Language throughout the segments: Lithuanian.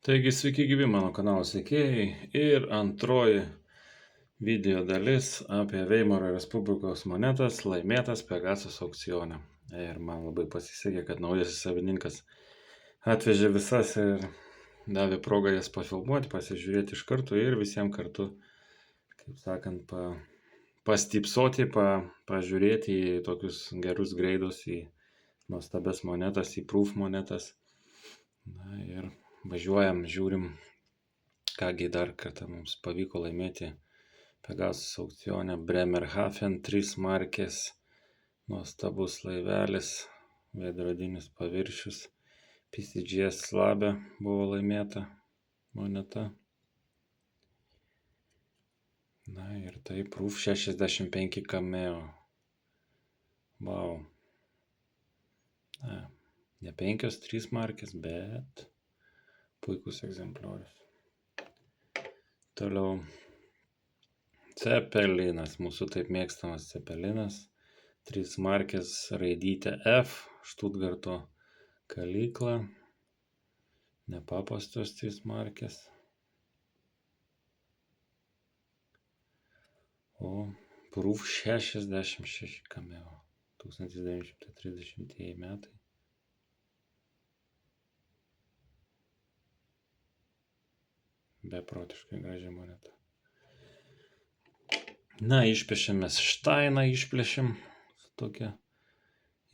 Taigi sveiki gyvi mano kanalo sekėjai ir antroji video dalis apie Veimaro Respublikos monetas laimėtas Pegasus aukcione. Ir man labai pasisekė, kad naujasis savininkas atvežė visas ir davė progą jas pafilmuoti, pasižiūrėti iš karto ir visiems kartu, kaip sakant, pastypsoti, pažiūrėti į tokius gerus greidus, į nuostabias monetas, į proof monetas. Na ir važiuojam, žiūrim, kągi dar kartą mums pavyko laimėti Pegasus aukcione. Bremerhaven 3 markės, nuostabus laivelis, veidrodinis paviršius, PCGS Slabė buvo laimėta moneta. Na ir tai proof 65 cameo. Wow. Ne 5-3 markės, bet puikus egzempliorius. Toliau Cepelinas, mūsų taip mėgstamas Cepelinas. 3 markės, raidytė F, Štutgarto kalykla. Nepaprastos 3 markės. O proof 66 cameo. 1930 metai. Beprotiškai graži moneta. Na, išplėšėm mes Štainą, tokią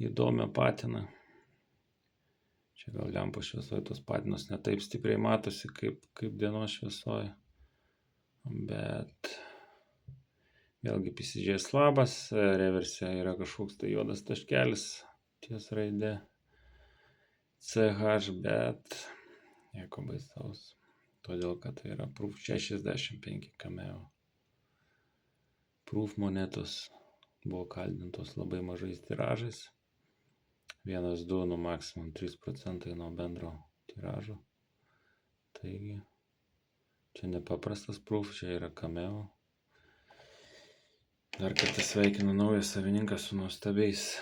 įdomią patiną. Čia gal lempos šviesoje tos patinos netaip stipriai matosi kaip dienos šviesoje. Bet vėlgi PCGS Slabas, reverse yra kažkoks tai juodas taškelis ties raidė CH, bet nieko baisaus. Todėl, kad tai yra proof 65 cameo. Proof monetos buvo kaldintos labai mažais tiražais. 1-2, nu maksimum 3% nuo bendro tiražo. Taigi, čia nepaprastas proof, čia yra cameo. Dar kartą sveikinu naują savininką su nuostabiais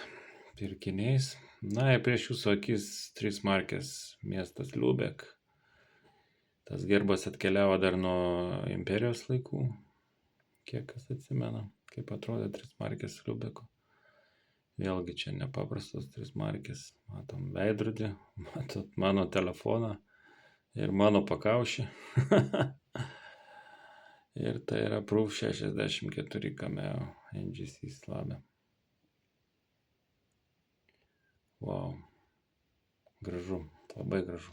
pirkiniais. Na ir prieš jūsų akis 3 markės miestas Liubek. Tas gerbas atkeliavo dar nuo imperijos laikų. Kiek kas atsimena, kaip atrodė 3 markės Liubeko. Vėlgi čia nepaprastos 3 markės. Matom veidrodį, matot mano telefoną ir mano pakaušį. Ir tai yra proof 64 cameo NGC Slabė. Wow. Gražu, labai gražu.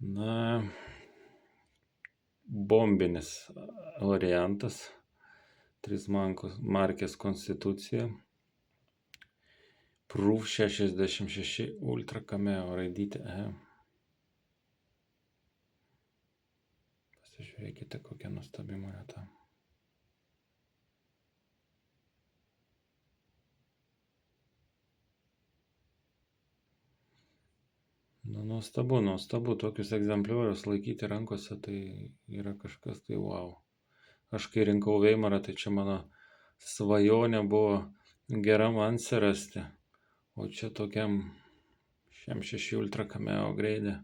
Na, bombinis variantas. 3 markės Konstitucija. Proof 66 ultra cameo raidytė E. Pasižiūrėkite, kokia nuostabi moneta. Nuostabu, tokius egzempliorius laikyti rankose, tai yra kažkas tai wow. Aš kai rinkau Veimarą, tai čia mano svajonė buvo geram ansirasti, o čia tokiam šiam 6 ultra cameo greidė.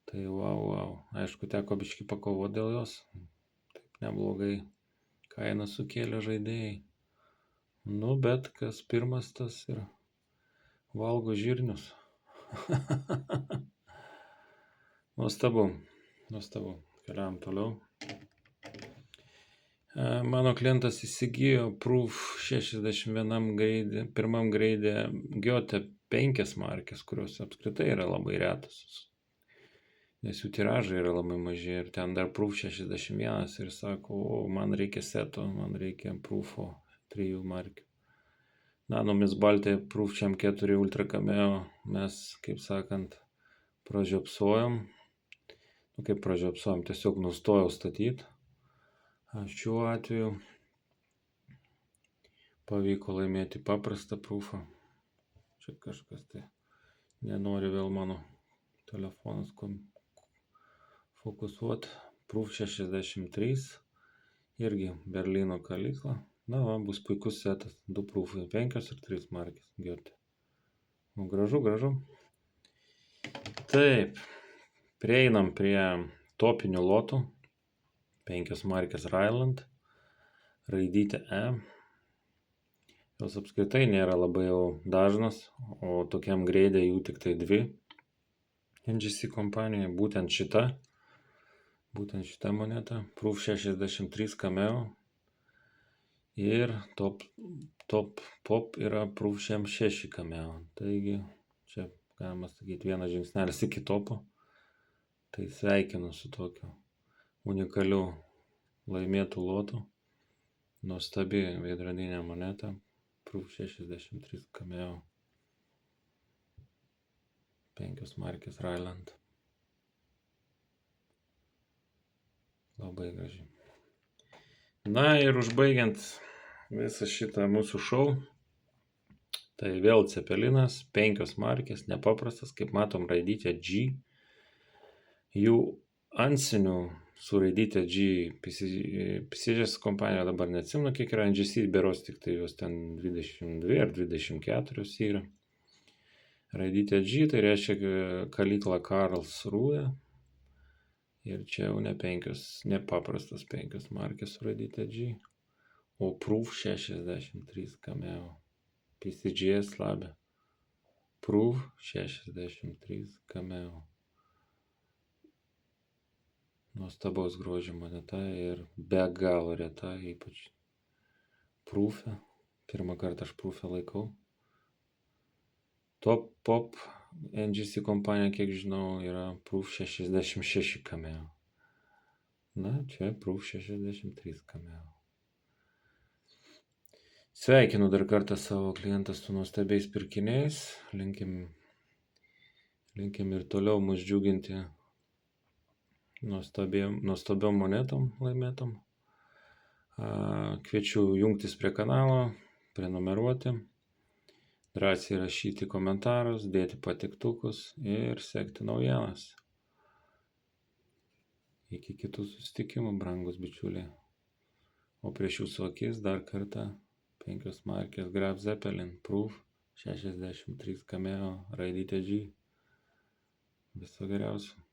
Tai wow. Aišku, teko biškį pakovoti dėl jos. Taip neblogai kainą sukėlė žaidėjai. Nu, bet kas pirmas, tas ir valgo žirnius. Nuostabu. Keliavam toliau. Mano klientas įsigijo proof 61 greidė, pirmam greidė Goethe 5 markės, kurios apskritai yra labai retos. Nes jų tiražai yra labai maži ir ten dar proof 61 ir sako, man reikia seto, man reikia proofo 3 markių. Nanomis Baltija proof 4 ultra cameo mes, kaip sakant, pražiopsojom. Kaip pražiopsojom, tiesiog nustojau statyti. Šiuo atveju pavyko laimėti paprastą proofą. Čia kažkas tai nenori vėl mano telefonas fokusuoti. Proof 63. Irgi Berlyno kalykla. Na, bus puikus setas. 2 proofai, 5 ir 3 markės Goethe. Gražu. Taip. Prieinam prie topinių lotų. 5 markės Ryland, raidytė E. Jos apskritai nėra labai jau dažnas, o tokiam greidė jų tik tai 2 NGC kompanijoje. Būtent šita moneta, Proof 63 Cameo ir Top Pop yra Proof 6 Cameo. Taigi čia galima sakyti vienas žingsnelis iki topo. Tai sveikinu su tokiu unikaliu laimėtų lotų. Nuostabi veidrodinė moneta, Proof 63 Cameo, 5 markės Ryland. Labai graži. Na ir užbaigiant visą šitą mūsų šou, tai vėl Cepelinas, 5 markės, nepaprastas, kaip matom, raidytė G. Jų ansinių su raidytė G Precision kompanija, dabar neatsimenu, kiek yra NGC, beros tik tai jos ten 22 ar 24 yra. Raidytė G, tai reiškia kalykla Karlsruhe. Ir čia jau nepaprastas 5 markės su raidytė G. O Proof 63 Cameo. PCGS labė. Proof 63 Cameo. Nuostabaus grožio moneta ir be galo reta, ypač Proof'e. Pirmą kartą aš Proof'e laikau. Top Pop NGC kompanija, kiek žinau, yra Proof 66 Cameo. Na, čia Proof 63 Cameo. Sveikinu dar kartą savo klientą su nuostabiais pirkiniais. Linkim ir toliau mus džiuginti nuostabiom monetom laimėtom. Kviečiu jungtis prie kanalo, prenumeruoti, drąsiai rašyti komentarus, dėti patiktukus ir sekti naujienas. Iki kitų susitikimų, brangus bičiuliai. O prieš jūsų akis dar kartą 5 markės Graf Zeppelin, Proof 63 Cameo, raidytė G. Viso geriausio.